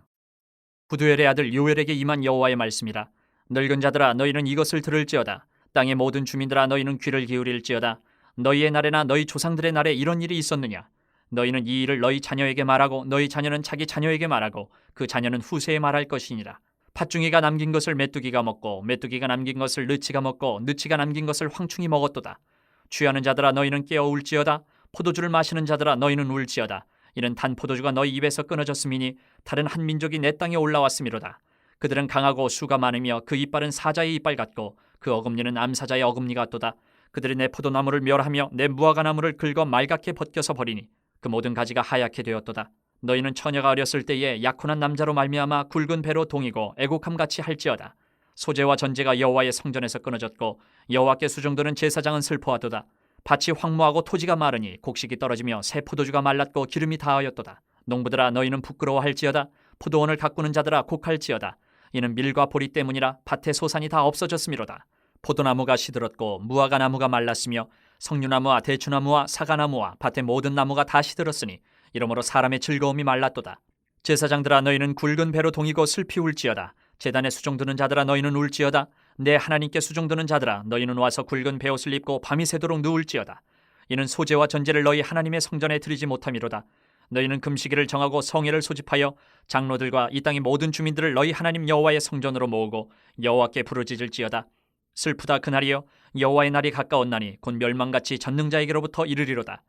부두엘의 아들 요엘에게 임한 여호와의 말씀이라. 늙은 자들아 너희는 이것을 들을지어다. 땅의 모든 주민들아 너희는 귀를 기울일지어다. 너희의 날에나 너희 조상들의 날에 이런 일이 있었느냐? 너희는 이 일을 너희 자녀에게 말하고 너희 자녀는 자기 자녀에게 말하고 그 자녀는 후세에 말할 것이니라. 팥중이가 남긴 것을 메뚜기가 먹고 메뚜기가 남긴 것을 느치가 먹고 느치가 남긴 것을 황충이 먹었도다. 취하는 자들아 너희는 깨어 울지어다. 포도주를 마시는 자들아 너희는 울지어다. 이는 단 포도주가 너희 입에서 끊어졌음이니 다른 한 민족이 내 땅에 올라왔음이로다. 그들은 강하고 수가 많으며 그 이빨은 사자의 이빨 같고 그 어금니는 암사자의 어금니 같도다. 그들이 내 포도나무를 멸하며 내 무화과나무를 긁어 말갛게 벗겨서 버리니 그 모든 가지가 하얗게 되었도다. 너희는 처녀가 어렸을 때에 약혼한 남자로 말미암아 굵은 배로 동이고 애곡함같이 할지어다. 소재와 전제가 여호와의 성전에서 끊어졌고 여호와께 수종드는 제사장은 슬퍼하도다. 밭이 황무하고 토지가 마르니 곡식이 떨어지며 새 포도주가 말랐고 기름이 다하였도다. 농부들아 너희는 부끄러워할지어다. 포도원을 가꾸는 자들아 곡할지어다. 이는 밀과 보리 때문이라 밭의 소산이 다 없어졌음이로다. 포도나무가 시들었고 무화과나무가 말랐으며 석류나무와 대추나무와 사과나무와 밭의 모든 나무가 다 시들었으니 이러므로 사람의 즐거움이 말랐도다. 제사장들아 너희는 굵은 배로 동이고 슬피 울지어다. 제단에 수종드는 자들아 너희는 울지어다. 내 하나님께 수종드는 자들아 너희는 와서 굵은 베옷을 입고 밤이 새도록 누울지어다. 이는 소재와 전제를 너희 하나님의 성전에 드리지 못함이로다. 너희는 금식일을 정하고 성회를 소집하여 장로들과 이 땅의 모든 주민들을 너희 하나님 여호와의 성전으로 모으고 여호와께 부르짖을지어다. 슬프다 그날이여 여호와의 날이 가까웠나니 곧 멸망같이 전능자에게로부터 이르리로다.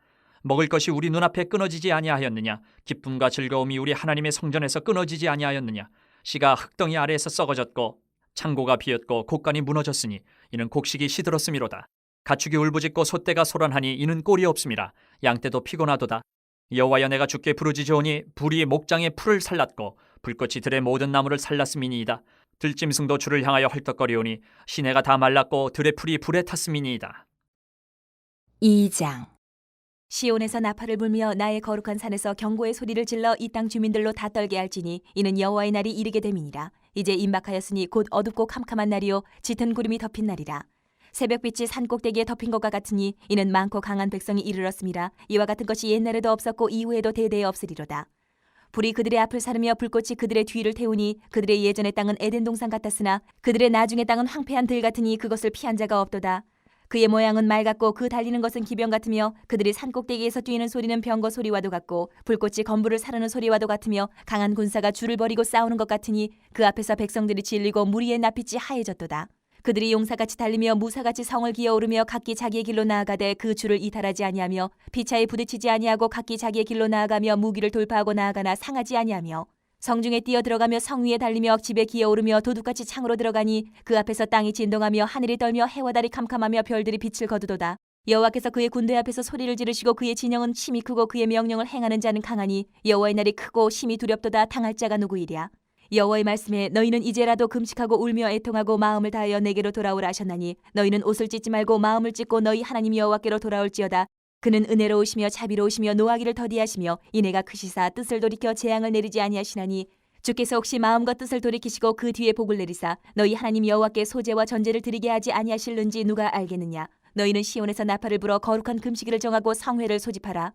먹을 것이 우리 눈앞에 끊어지지 아니하였느냐? 기쁨과 즐거움이 우리 하나님의 성전에서 끊어지지 아니하였느냐? 씨가 흙덩이 아래에서 썩어졌고 창고가 비었고 곡간이 무너졌으니 이는 곡식이 시들었음이로다. 가축이 울부짖고 소떼가 소란하니 이는 꼴이 없음이라. 양떼도 피곤하도다. 여호와여 내가 주께 부르짖으오니 불이 목장의 풀을 살랐고 불꽃이 들의 모든 나무를 살랐음이니이다. 들짐승도 주를 향하여 헐떡거리오니 시내가 다 말랐고 들의 풀이 불에 탔음이니이다. 2장. 시온에서 나팔을 불며 나의 거룩한 산에서 경고의 소리를 질러 이 땅 주민들로 다 떨게 할지니 이는 여호와의 날이 이르게 됨이니라. 이제 임박하였으니 곧 어둡고 캄캄한 날이요 짙은 구름이 덮인 날이라. 새벽빛이 산 꼭대기에 덮인 것과 같으니 이는 많고 강한 백성이 이르렀음이라. 이와 같은 것이 옛날에도 없었고 이후에도 대대에 없으리로다. 불이 그들의 앞을 사르며 불꽃이 그들의 뒤를 태우니 그들의 예전의 땅은 에덴 동산 같았으나 그들의 나중의 땅은 황폐한 들 같으니 그것을 피한 자가 없도다. 그의 모양은 말 같고 그 달리는 것은 기병 같으며 그들이 산 꼭대기에서 뛰는 소리는 병거 소리와도 같고 불꽃이 건부를 사르는 소리와도 같으며 강한 군사가 줄을 버리고 싸우는 것 같으니 그 앞에서 백성들이 질리고 무리의 낯빛이 하얘졌도다. 그들이 용사같이 달리며 무사같이 성을 기어오르며 각기 자기의 길로 나아가되 그 줄을 이탈하지 아니하며 피차에 부딪히지 아니하고 각기 자기의 길로 나아가며 무기를 돌파하고 나아가나 상하지 아니하며 성중에 뛰어 들어가며 성 위에 달리며 집에 기어오르며 도둑같이 창으로 들어가니 그 앞에서 땅이 진동하며 하늘이 떨며 해와 달이 캄캄하며 별들이 빛을 거두도다. 여호와께서 그의 군대 앞에서 소리를 지르시고 그의 진영은 심히 크고 그의 명령을 행하는 자는 강하니 여호와의 날이 크고 심히 두렵도다. 당할 자가 누구이랴. 여호와의 말씀에 너희는 이제라도 금식하고 울며 애통하고 마음을 다하여 내게로 돌아오라 하셨나니 너희는 옷을 찢지 말고 마음을 찢고 너희 하나님 여호와께로 돌아올지어다. 그는 은혜로우시며 자비로우시며 노하기를 더디하시며 이내가 크시사 뜻을 돌이켜 재앙을 내리지 아니하시나니 주께서 혹시 마음과 뜻을 돌이키시고 그 뒤에 복을 내리사 너희 하나님 여호와께 소재와 전제를 드리게 하지 아니하실는지 누가 알겠느냐. 너희는 시온에서 나팔을 불어 거룩한 금식일을 정하고 성회를 소집하라.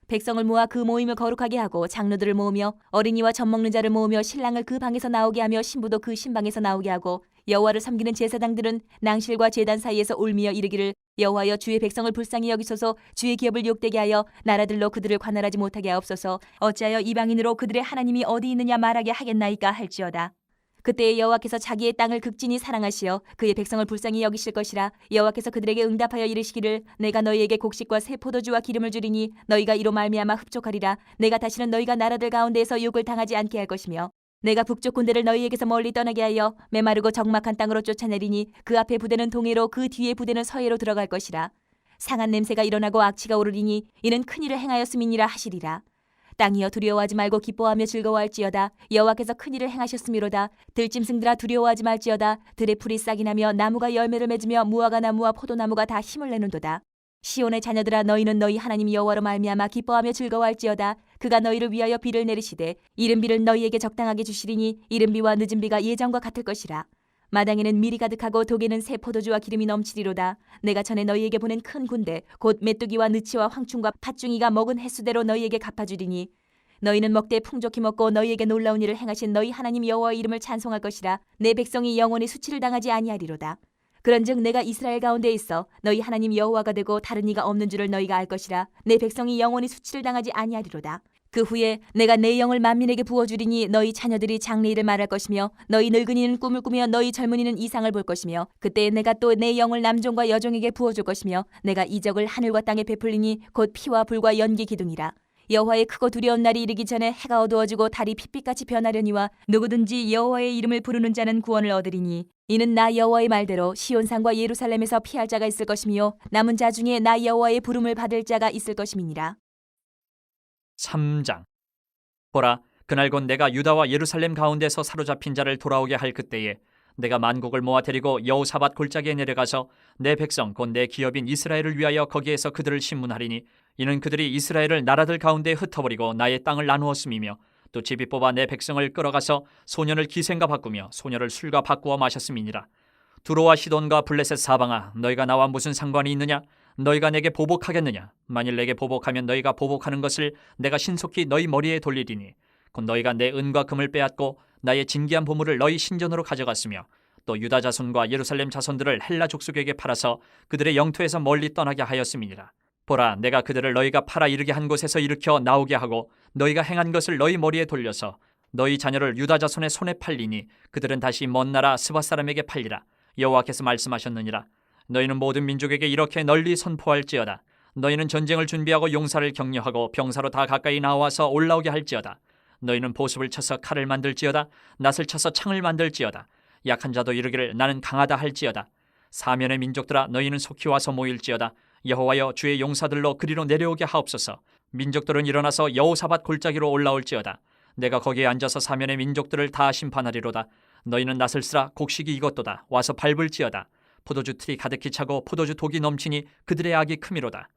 백성을 모아 그 모임을 거룩하게 하고 장로들을 모으며 어린이와 젖 먹는 자를 모으며 신랑을 그 방에서 나오게 하며 신부도 그 신방에서 나오게 하고 여호와를 섬기는 제사장들은 낭실과 제단 사이에서 울미어 이르기를 여호와여 주의 백성을 불쌍히 여기소서. 주의 기업을 욕되게 하여 나라들로 그들을 관할하지 못하게 하옵소서. 어찌하여 이방인으로 그들의 하나님이 어디 있느냐 말하게 하겠나이까 할지어다. 그때에 여호와께서 자기의 땅을 극진히 사랑하시어 그의 백성을 불쌍히 여기실 것이라. 여호와께서 그들에게 응답하여 이르시기를 내가 너희에게 곡식과 새 포도주와 기름을 주리니 너희가 이로 말미암아 흡족하리라. 내가 다시는 너희가 나라들 가운데에서 욕을 당하지 않게 할 것이며 내가 북쪽 군대를 너희에게서 멀리 떠나게 하여 메마르고 적막한 땅으로 쫓아내리니 그 앞에 부대는 동해로 그 뒤에 부대는 서해로 들어갈 것이라. 상한 냄새가 일어나고 악취가 오르리니 이는 큰일을 행하였음이니라 하시리라. 땅이여 두려워하지 말고 기뻐하며 즐거워할지어다. 여호와께서 큰일을 행하셨음이로다. 들짐승들아 두려워하지 말지어다. 들의 풀이 싹이 나며 나무가 열매를 맺으며 무화과나무와 포도나무가 다 힘을 내는도다. 시온의 자녀들아 너희는 너희 하나님 여호와로 말미암아 기뻐하며 즐거워할지어다. 그가 너희를 위하여 비를 내리시되 이른 비를 너희에게 적당하게 주시리니 이른 비와 늦은 비가 예전과 같을 것이라. 마당에는 밀이 가득하고 독에는 새 포도주와 기름이 넘치리로다. 내가 전에 너희에게 보낸 큰 군대 곧 메뚜기와 느치와 황충과 팥중이가 먹은 횟수대로 너희에게 갚아주리니 너희는 먹되 풍족히 먹고 너희에게 놀라운 일을 행하신 너희 하나님 여호와의 이름을 찬송할 것이라. 내 백성이 영원히 수치를 당하지 아니하리로다. 그런즉 내가 이스라엘 가운데 있어 너희 하나님 여호와가 되고 다른 이가 없는 줄을 너희가 알 것이라. 내 백성이 영원히 수치를 당하지 아니하리로다. 그 후에 내가 내 영을 만민에게 부어주리니 너희 자녀들이 장래일을 말할 것이며 너희 늙은이는 꿈을 꾸며 너희 젊은이는 이상을 볼 것이며 그때 내가 또 내 영을 남종과 여종에게 부어줄 것이며 내가 이적을 하늘과 땅에 베풀리니 곧 피와 불과 연기 기둥이라. 여호와의 크고 두려운 날이 이르기 전에 해가 어두워지고 달이 핏빛같이 변하려니와 누구든지 여호와의 이름을 부르는 자는 구원을 얻으리니 이는 나 여호와의 말대로 시온산과 예루살렘에서 피할 자가 있을 것이며 남은 자 중에 나 여호와의 부름을 받을 자가 있을 것임이니라. 3장. 보라, 그날 곧 내가 유다와 예루살렘 가운데서 사로잡힌 자를 돌아오게 할 그때에 내가 만국을 모아 데리고 여호사밧 골짜기에 내려가서 내 백성 곧 내 기업인 이스라엘을 위하여 거기에서 그들을 신문하리니 이는 그들이 이스라엘을 나라들 가운데 흩어버리고 나의 땅을 나누었음이며 또 제비 뽑아 내 백성을 끌어가서 소년을 기생과 바꾸며 소녀를 술과 바꾸어 마셨음이니라. 두로와 시돈과 블레셋 사방아, 너희가 나와 무슨 상관이 있느냐? 너희가 내게 보복하겠느냐? 만일 내게 보복하면 너희가 보복하는 것을 내가 신속히 너희 머리에 돌리리니 곧 너희가 내 은과 금을 빼앗고 나의 진귀한 보물을 너희 신전으로 가져갔으며 또 유다 자손과 예루살렘 자손들을 헬라 족속에게 팔아서 그들의 영토에서 멀리 떠나게 하였음이니라. 보라, 내가 그들을 너희가 팔아 이르게 한 곳에서 일으켜 나오게 하고 너희가 행한 것을 너희 머리에 돌려서 너희 자녀를 유다 자손의 손에 팔리니 그들은 다시 먼 나라 스바 사람에게 팔리라. 여호와께서 말씀하셨느니라. 너희는 모든 민족에게 이렇게 널리 선포할지어다. 너희는 전쟁을 준비하고 용사를 격려하고 병사로 다 가까이 나와서 올라오게 할지어다. 너희는 보습을 쳐서 칼을 만들지어다. 낫을 쳐서 창을 만들지어다. 약한 자도 이르기를 나는 강하다 할지어다. 사면의 민족들아, 너희는 속히 와서 모일지어다. 여호와여, 주의 용사들로 그리로 내려오게 하옵소서. 민족들은 일어나서 여호사밧 골짜기로 올라올지어다. 내가 거기에 앉아서 사면의 민족들을 다 심판하리로다. 너희는 낫을 쓰라. 곡식이 익었도다. 와서 밟을지어다. 포도주 틀이 가득히 차고 포도주 독이 넘치니 그들의 악이 크미로다.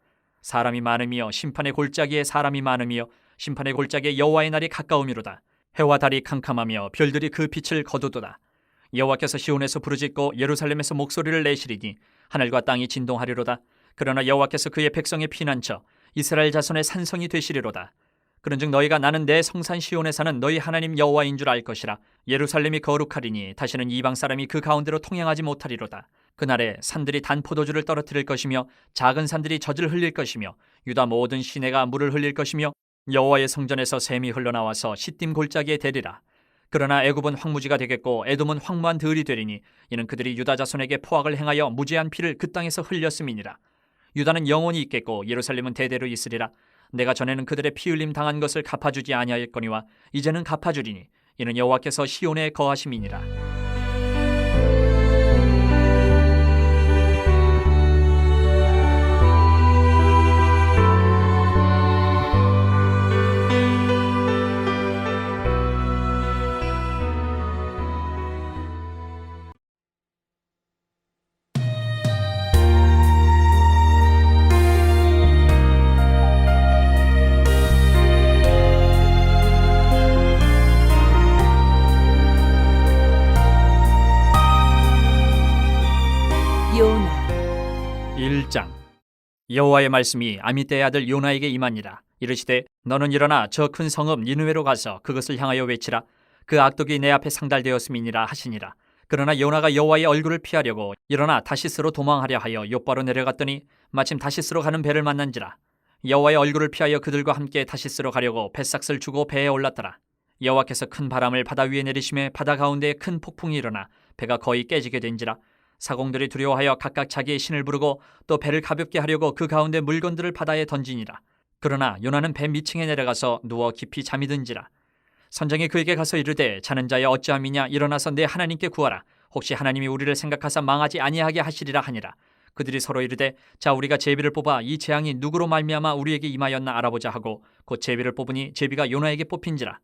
사람이 많으며 심판의 골짜기에 사람이 많으며 심판의 골짜기에 여호와의 날이 가까우미로다. 해와 달이 캄캄하며 별들이 그 빛을 거두도다. 여호와께서 시온에서 부르짖고 예루살렘에서 목소리를 내시리니 하늘과 땅이 진동하리로다. 그러나 여호와께서 그의 백성의 피난처 이스라엘 자손의 산성이 되시리로다. 그런즉 너희가 나는 내 성산 시온에 사는 너희 하나님 여호와인 줄 알 것이라. 예루살렘이 거룩하리니 다시는 이방 사람이 그 가운데로 통행하지 못하리로다. 그날에 산들이 단 포도주를 떨어뜨릴 것이며 작은 산들이 젖을 흘릴 것이며 유다 모든 시내가 물을 흘릴 것이며 여호와의 성전에서 샘이 흘러나와서 시딤 골짜기에 대리라. 그러나 애굽은 황무지가 되겠고 에돔은 황무한 들이 되리니 이는 그들이 유다 자손에게 포악을 행하여 무죄한 피를 그 땅에서 흘렸음이니라. 유다는 영원히 있겠고 예루살렘은 대대로 있으리라. 내가 전에는 그들의 피 흘림 당한 것을 갚아주지 아니하였거니와 이제는 갚아주리니 이는 여호와께서 시온에 거하심이니라. 요나. 1장. 여호와의 말씀이 아미떼의 아들 요나에게 임하니라. 이르시되 너는 일어나 저 큰 성읍 니느웨로 가서 그것을 향하여 외치라. 그 악독이 내 앞에 상달되었음이니라 하시니라. 그러나 요나가 여호와의 얼굴을 피하려고 일어나 다시스로 도망하려 하여 욥바로 내려갔더니 마침 다시스로 가는 배를 만난지라. 여호와의 얼굴을 피하여 그들과 함께 다시스로 가려고 뱃삭을 주고 배에 올랐더라. 여호와께서 큰 바람을 바다 위에 내리심에 바다 가운데에 큰 폭풍이 일어나 배가 거의 깨지게 된지라. 사공들이 두려워하여 각각 자기의 신을 부르고 또 배를 가볍게 하려고 그 가운데 물건들을 바다에 던지니라. 그러나 요나는 배 밑층에 내려가서 누워 깊이 잠이 든지라. 선장이 그에게 가서 이르되 자는 자여 어찌함이냐. 일어나서 내 하나님께 구하라. 혹시 하나님이 우리를 생각하사 망하지 아니하게 하시리라 하니라. 그들이 서로 이르되 자 우리가 제비를 뽑아 이 재앙이 누구로 말미암아 우리에게 임하였나 알아보자 하고 곧 제비를 뽑으니 제비가 요나에게 뽑힌지라.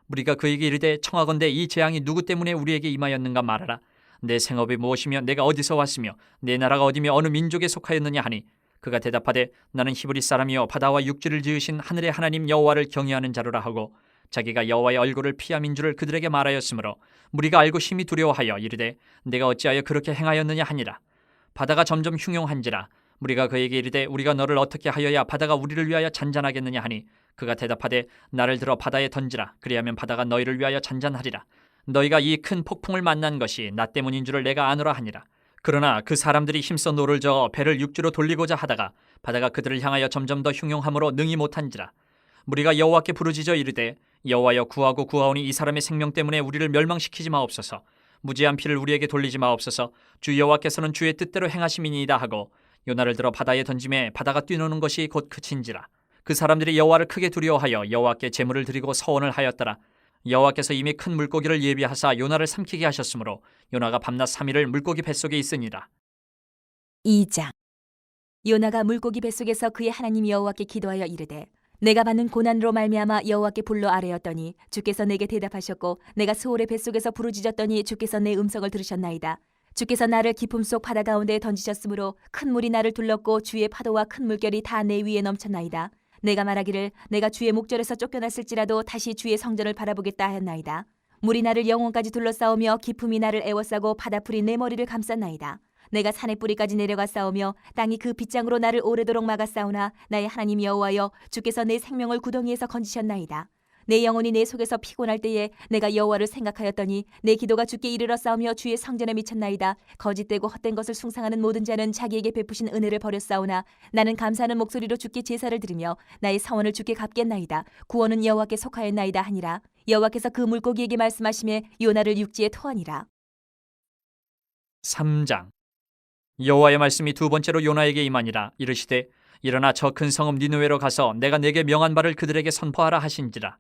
우리가 그에게 이르되 청하건대 이 재앙이 누구 때문에 우리에게 임하였는가 말하라. 내 생업이 무엇이며 내가 어디서 왔으며 내 나라가 어디며 어느 민족에 속하였느냐 하니 그가 대답하되 나는 히브리 사람이요 바다와 육지를 지으신 하늘의 하나님 여호와를 경외하는 자로라 하고 자기가 여호와의 얼굴을 피함인 줄을 그들에게 말하였으므로 무리가 알고 심히 두려워하여 이르되 내가 어찌하여 그렇게 행하였느냐 하니라. 바다가 점점 흉용한지라 무리가 그에게 이르되 우리가 너를 어떻게 하여야 바다가 우리를 위하여 잔잔하겠느냐 하니 그가 대답하되 나를 들어 바다에 던지라. 그리하면 바다가 너희를 위하여 잔잔하리라. 너희가 이 큰 폭풍을 만난 것이 나 때문인 줄을 내가 아노라 하니라. 그러나 그 사람들이 힘써 노를 저어 배를 육지로 돌리고자 하다가 바다가 그들을 향하여 점점 더 흉용함으로 능히 못한지라. 무리가 여호와께 부르짖어 이르되 여호와여 구하고 구하오니 이 사람의 생명 때문에 우리를 멸망시키지 마옵소서. 무지한 피를 우리에게 돌리지 마옵소서. 주 여호와께서는 주의 뜻대로 행하심이니이다 하고 요나를 들어 바다에 던짐에 바다가 뛰노는 것이 곧 그친지라. 그 사람들이 여호와를 크게 두려워하여 여호와께 제물을 드리고 서원을 하였더라. 여호와께서 이미 큰 물고기를 예비하사 요나를 삼키게 하셨으므로 요나가 밤낮 3일을 물고기 뱃속에 있으니라. 2장. 요나가 물고기 뱃속에서 그의 하나님 여호와께 기도하여 이르되 내가 받는 고난으로 말미암아 여호와께 불러 아뢰었더니 주께서 내게 대답하셨고 내가 스올의 뱃속에서 부르짖었더니 주께서 내 음성을 들으셨나이다. 주께서 나를 깊음 속 바다 가운데에 던지셨으므로 큰 물이 나를 둘렀고 주의 파도와 큰 물결이 다 내 위에 넘쳤나이다. 내가 말하기를 내가 주의 목전에서 쫓겨났을지라도 다시 주의 성전을 바라보겠다 하였나이다. 물이 나를 영혼까지 둘러싸우며 깊음이 나를 애워싸고 바다풀이 내 머리를 감쌌나이다. 내가 산의 뿌리까지 내려가 싸우며 땅이 그 빗장으로 나를 오래도록 막아 싸우나 나의 하나님 여호와여 주께서 내 생명을 구덩이에서 건지셨나이다. 내 영혼이 내 속에서 피곤할 때에 내가 여호와를 생각하였더니 내 기도가 주께 이르러 싸우며 주의 성전에 미쳤나이다. 거짓되고 헛된 것을 숭상하는 모든 자는 자기에게 베푸신 은혜를 버렸사오나 나는 감사하는 목소리로 주께 제사를 드리며 나의 사원을 주께 갚겠나이다. 구원은 여호와께 속하였나이다 하니라. 여호와께서 그 물고기에게 말씀하시매 요나를 육지에 토하니라. 3장. 여호와의 말씀이 두 번째로 요나에게 임하니라. 이르시되 일어나 저 큰 성읍 니느웨로 가서 내가 내게 명한 바를 그들에게 선포하라 하신지라.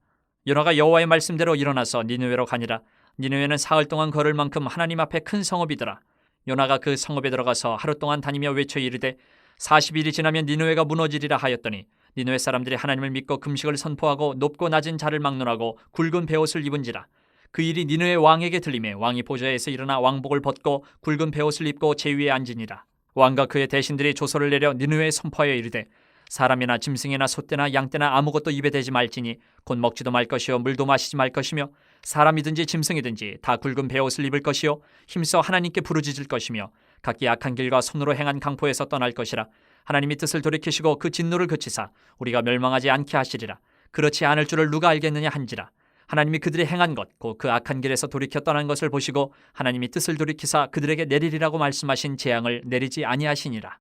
요나가 여호와의 말씀대로 일어나서 니느웨로 가니라. 니느웨는 사흘 동안 걸을 만큼 하나님 앞에 큰 성읍이더라. 요나가 그 성읍에 들어가서 하루 동안 다니며 외쳐 이르되 40일이 지나면 니느웨가 무너지리라 하였더니 니느웨 사람들이 하나님을 믿고 금식을 선포하고 높고 낮은 자를 막론하고 굵은 베옷을 입은지라. 그 일이 니느웨 왕에게 들리매 왕이 보좌에서 일어나 왕복을 벗고 굵은 베옷을 입고 제위에 앉으니라. 왕과 그의 대신들이 조서를 내려 니느웨에 선포하여 이르되 사람이나 짐승이나 소떼나 양떼나 아무것도 입에 대지 말지니 곧 먹지도 말 것이요 물도 마시지 말 것이며 사람이든지 짐승이든지 다 굵은 베옷을 입을 것이요 힘써 하나님께 부르짖을 것이며 각기 악한 길과 손으로 행한 강포에서 떠날 것이라. 하나님이 뜻을 돌이키시고 그 진노를 그치사 우리가 멸망하지 않게 하시리라. 그렇지 않을 줄을 누가 알겠느냐 한지라. 하나님이 그들이 행한 것 곧 그 악한 길에서 돌이켜 떠난 것을 보시고 하나님이 뜻을 돌이키사 그들에게 내리리라고 말씀하신 재앙을 내리지 아니하시니라.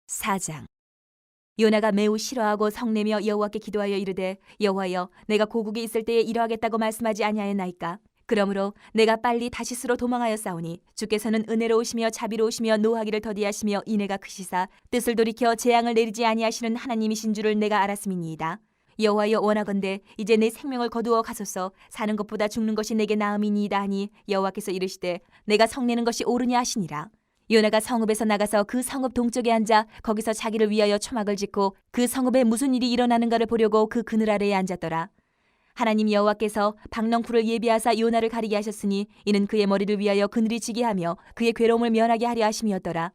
4장. 요나가 매우 싫어하고 성내며 여호와께 기도하여 이르되 여호와여 내가 고국에 있을 때에 이러하겠다고 말씀하지 아니하였나이까. 그러므로 내가 빨리 다시스로 도망하여 싸우니 주께서는 은혜로우시며 자비로우시며 노하기를 더디하시며 인애가 크시사 뜻을 돌이켜 재앙을 내리지 아니하시는 하나님이신 줄을 내가 알았음이니이다. 여호와여 원하건대 이제 내 생명을 거두어 가소서. 사는 것보다 죽는 것이 내게 나음이니이다 하니 여호와께서 이르시되 내가 성내는 것이 옳으냐 하시니라. 요나가 성읍에서 나가서 그 성읍 동쪽에 앉아 거기서 자기를 위하여 초막을 짓고 그 성읍에 무슨 일이 일어나는가를 보려고 그 그늘 아래에 앉았더라. 하나님 여호와께서 박넝쿨을 예비하사 요나를 가리게 하셨으니 이는 그의 머리를 위하여 그늘이 지게 하며 그의 괴로움을 면하게 하려 하심이었더라.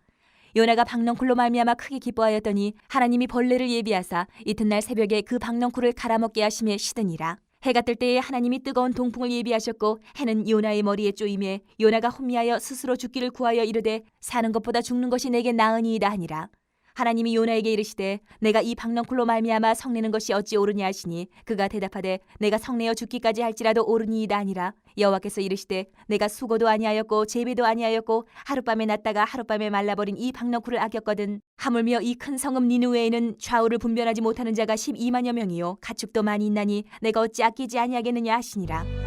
요나가 박넝쿨로 말미암아 크게 기뻐하였더니 하나님이 벌레를 예비하사 이튿날 새벽에 그 박넝쿨을 갈아먹게 하심에 시드니라. 해가 뜰 때에 하나님이 뜨거운 동풍을 예비하셨고 해는 요나의 머리에 쪼임에 요나가 혼미하여 스스로 죽기를 구하여 이르되 사는 것보다 죽는 것이 내게 나으니이다 하니라. 하나님이 요나에게 이르시되 내가 이 박넝쿨로 말미암아 성내는 것이 어찌 옳으냐 하시니 그가 대답하되 내가 성내어 죽기까지 할지라도 옳으니이다 하니라. 여호와께서 이르시되 내가 수고도 아니하였고 재배도 아니하였고 하룻밤에 났다가 하룻밤에 말라버린 이 박넝쿨을 아꼈거든. 하물며 이 큰 성읍 니느웨에는 좌우를 분별하지 못하는 자가 12만여 명이요 가축도 많이 있나니 내가 어찌 아끼지 아니하겠느냐 하시니라.